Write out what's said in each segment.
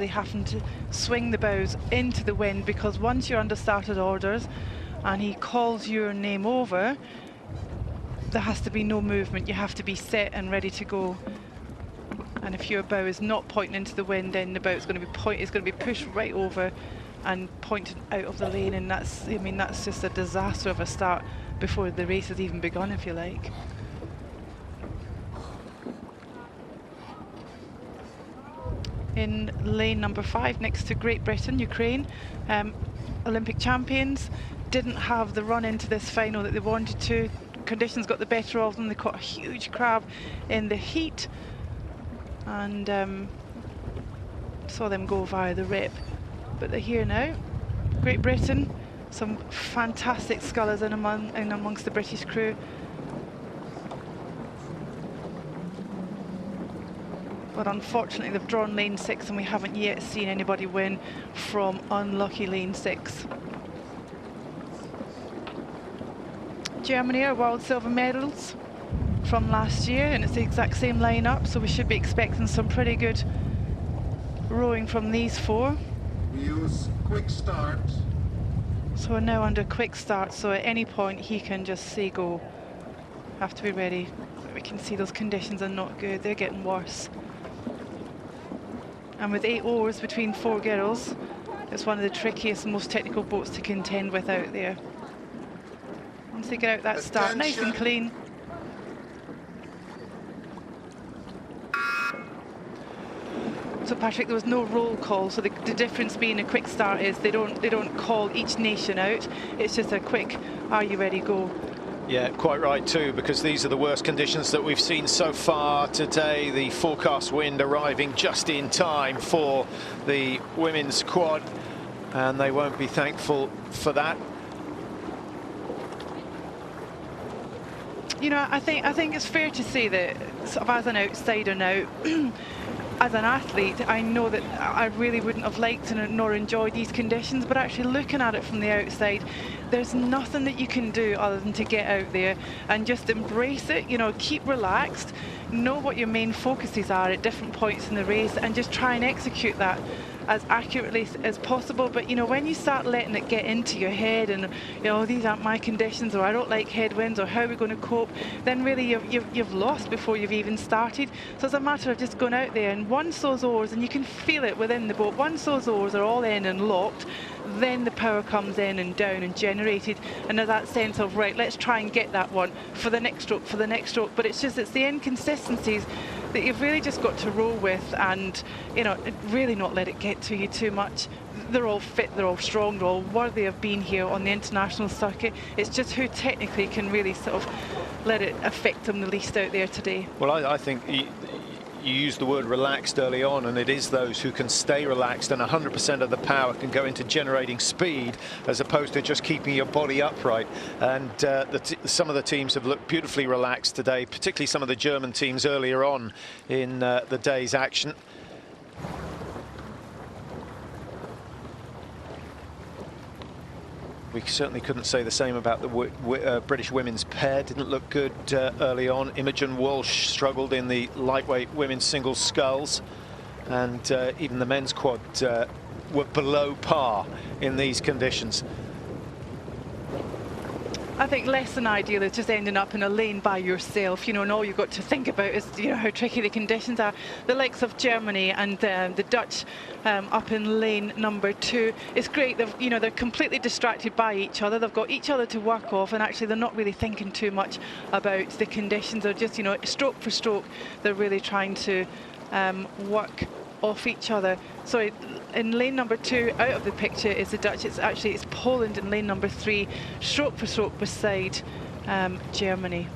really having to swing the bows into the wind, because once you're under started orders and he calls your name over, there has to be no movement. You have to be set and ready to go. And if your bow is not pointing into the wind, then the bow is going to be pushed right over and pointed out of the lane, and that's, I mean, that's just a disaster of a start before the race has even begun, if you like. In lane number 5, next to Great Britain, Ukraine, Olympic champions, didn't have the run into this final that they wanted to. Conditions got the better of them. They caught a huge crab in the heat, and saw them go via the rip. But they're here now. Great Britain, some fantastic scullers in amongst the British crew. But unfortunately they've drawn lane 6, and we haven't yet seen anybody win from unlucky lane 6. Germany are world silver medals from last year, and it's the exact same lineup, so we should be expecting some pretty good rowing from these 4. We use quick start. So we're now under quick start, so at any point he can just say go. Have to be ready. We can see those conditions are not good, they're getting worse. And with 8 oars between 4 girls, it's one of the trickiest and most technical boats to contend with out there. Once they get out that start, nice and clean. So Patrick, there was no roll call, so the difference being a quick start is they don't call each nation out. It's just a quick, are you ready, go. Yeah, quite right too, because these are the worst conditions that we've seen so far today. The forecast wind arriving just in time for the women's quad, and they won't be thankful for that. You know, I think it's fair to say that, sort of as an outsider now, as an athlete, I know that I really wouldn't have liked nor enjoyed these conditions, but actually looking at it from the outside, there's nothing that you can do other than to get out there and just embrace it, you know, keep relaxed, know what your main focuses are at different points in the race, and just try and execute that as accurately as possible. But you know, when you start letting it get into your head and, you know, these aren't my conditions, or I don't like headwinds, or how are we going to cope, then really you've lost before you've even started. So it's a matter of just going out there, and once those oars, and you can feel it within the boat, once those oars are all in and locked, then the power comes in and down and generated, and there's that sense of, right, let's try and get that one for the next stroke, for the next stroke. But it's the inconsistencies that you've really just got to roll with, and, you know, really not let it get to you too much. They're all fit, they're all strong, they're all worthy of being here on the international circuit. It's just who technically can really sort of let it affect them the least out there today. Well, I think you used the word relaxed early on, and it is those who can stay relaxed, and 100% of the power can go into generating speed as opposed to just keeping your body upright. And some of the teams have looked beautifully relaxed today, particularly some of the German teams earlier on in the day's action. We certainly couldn't say the same about the British women's pair. Didn't look good early on. Imogen Walsh struggled in the lightweight women's singles sculls, and even the men's quad were below par in these conditions. I think less than ideal is just ending up in a lane by yourself, you know, and all you've got to think about is, you know, how tricky the conditions are. The likes of Germany and the Dutch up in lane number 2, it's great. You know, they're completely distracted by each other. They've got each other to work off, and actually they're not really thinking too much about the conditions. They're just, you know, stroke for stroke, they're really trying to work off each other. So in lane number 2, out of the picture, is the Dutch. It's Poland in lane number 3, stroke for stroke beside Germany.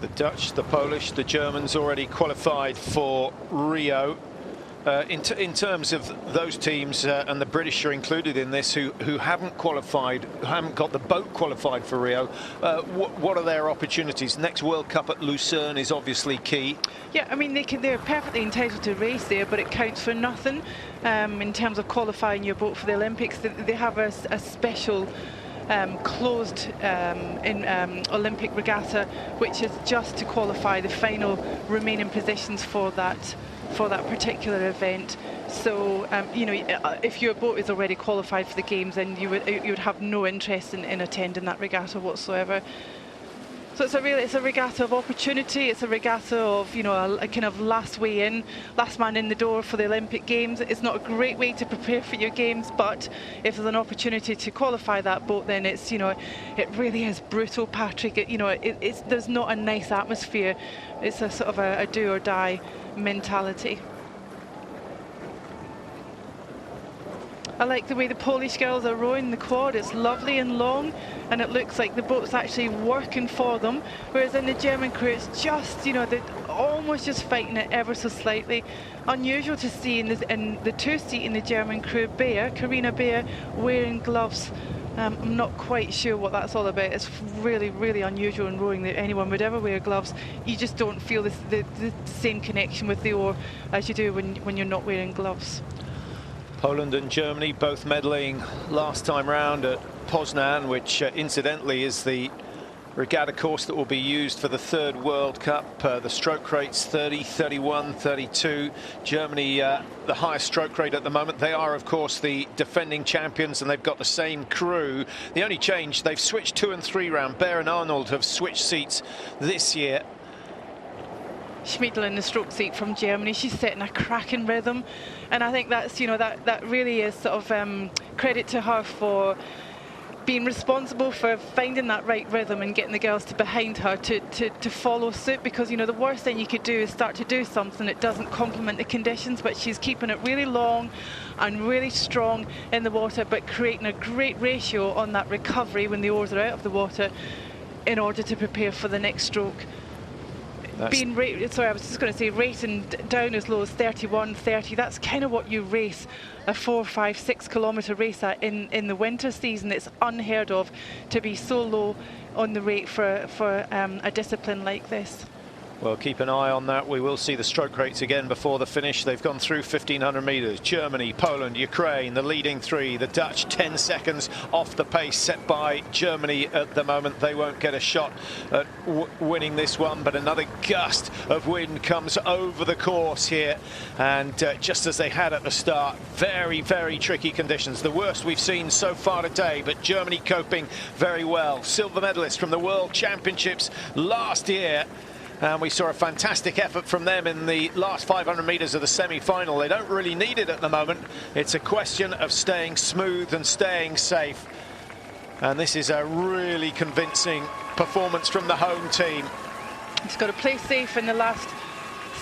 The Dutch, the Polish, the Germans already qualified for Rio. In terms of those teams, and the British are included in this, who haven't qualified, who haven't got the boat qualified for Rio, what are their opportunities? Next World Cup at Lucerne is obviously key. Yeah, I mean, they're perfectly entitled to race there, but it counts for nothing in terms of qualifying your boat for the Olympics. They have a special closed Olympic regatta, which is just to qualify the final remaining positions for that for that particular event. So, you know, if your boat is already qualified for the games, then you would have no interest in attending that regatta whatsoever. So it's a regatta of opportunity. It's a regatta of, you know, a kind of last way in, last man in the door for the Olympic Games. It's not a great way to prepare for your games, but if there's an opportunity to qualify that boat, then it's, you know, it really is brutal, Patrick. You know, there's not a nice atmosphere. It's a sort of a do or die mentality. I like the way the Polish girls are rowing the quad. It's lovely and long, and it looks like the boat's actually working for them. Whereas in the German crew, it's just, you know, they're almost just fighting it ever so slightly. Unusual to see in the two-seat in the German crew, Karina Beer, wearing gloves. I'm not quite sure what that's all about. It's really, really unusual in rowing that anyone would ever wear gloves. You just don't feel the same connection with the oar as you do when you're not wearing gloves. Poland and Germany both medaling last time round at Poznan, which incidentally is the regatta course that will be used for the third World Cup. The stroke rate's 30, 31, 32. Germany, the highest stroke rate at the moment. They are, of course, the defending champions, and they've got the same crew. The only change, they've switched 2 and 3 round. Bear and Arnold have switched seats this year. Schmiedl in the stroke seat from Germany. She's setting a cracking rhythm, and I think that's, you know, that really is sort of credit to her for being responsible for finding that right rhythm and getting the girls to behind her to follow suit, because, you know, the worst thing you could do is start to do something that doesn't complement the conditions, but she's keeping it really long and really strong in the water, but creating a great ratio on that recovery when the oars are out of the water in order to prepare for the next stroke. Being sorry, I was just going to say, racing down as low as 31, 30, that's kind of what you race a 4, 5, 6 kilometre race at in the winter season. It's unheard of to be so low on the rate for a discipline like this. Well, keep an eye on that. We will see the stroke rates again before the finish. They've gone through 1,500 metres. Germany, Poland, Ukraine, the leading three. The Dutch 10 seconds off the pace set by Germany at the moment. They won't get a shot at winning this one, but another gust of wind comes over the course here. And just as they had at the start, very, very tricky conditions. The worst we've seen so far today, but Germany coping very well. Silver medalist from the World Championships last year. And we saw a fantastic effort from them in the last 500 metres of the semi-final. They don't really need it at the moment. It's a question of staying smooth and staying safe. And this is a really convincing performance from the home team. It's got to play safe in the last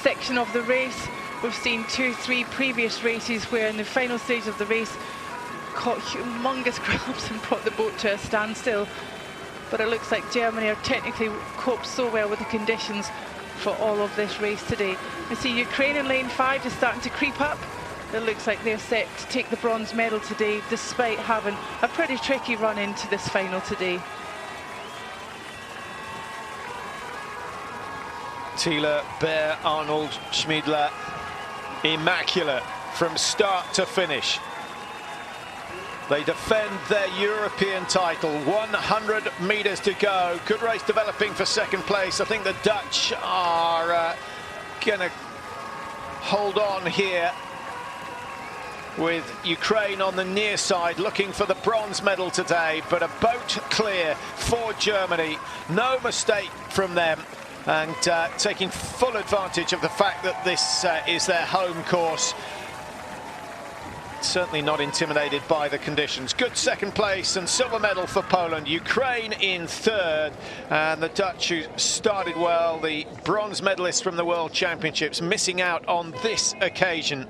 section of the race. We've seen 2, 3 previous races where in the final stage of the race caught humongous crabs and brought the boat to a standstill. But it looks like Germany are technically coped so well with the conditions for all of this race today. We see Ukraine in lane 5 is starting to creep up. It looks like they're set to take the bronze medal today, despite having a pretty tricky run into this final today. Thiele, Bear, Arnold, Schmiedler, immaculate from start to finish. They defend their European title. 100 metres to go. Good race developing for second place. I think the Dutch are going to hold on here, with Ukraine on the near side looking for the bronze medal today. But a boat clear for Germany. No mistake from them. And taking full advantage of the fact that this is their home course. Certainly not intimidated by the conditions. Good second place and silver medal for Poland. Ukraine in third, and the Dutch, who started well, the bronze medalists from the World Championships, missing out on this occasion.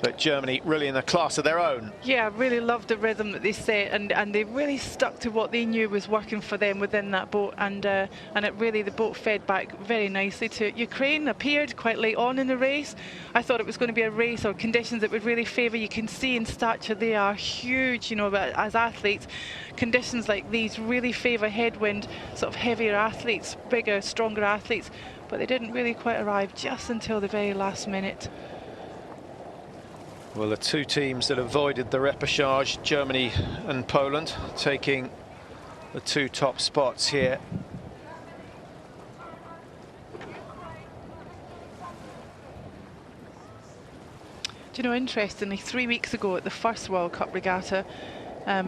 But Germany really in a class of their own. Yeah, I really loved the rhythm that they set, and they really stuck to what they knew was working for them within that boat, and it really, the boat fed back very nicely to it. Ukraine appeared quite late on in the race. I thought it was going to be a race or conditions that would really favour. You can see in stature they are huge, you know, as athletes. Conditions like these really favour headwind, sort of heavier athletes, bigger, stronger athletes, but they didn't really quite arrive just until the very last minute. Well, the two teams that avoided the repechage, Germany and Poland, taking the two top spots here. Do you know, interestingly, 3 weeks ago at the first World Cup regatta,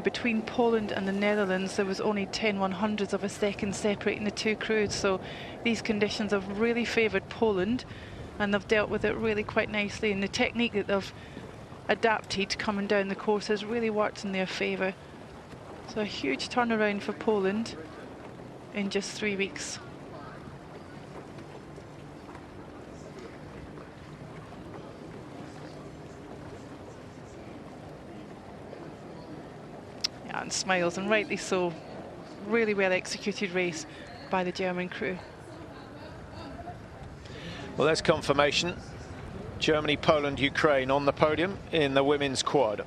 between Poland and the Netherlands, there was only 10 100ths of a second separating the two crews. So these conditions have really favoured Poland, and they've dealt with it really quite nicely. And the technique that they've adapted coming down the course has really worked in their favour. So a huge turnaround for Poland in just 3 weeks. Yeah, and smiles, and rightly so. Really well executed race by the German crew. Well, there's confirmation. Germany, Poland, Ukraine on the podium in the women's quad.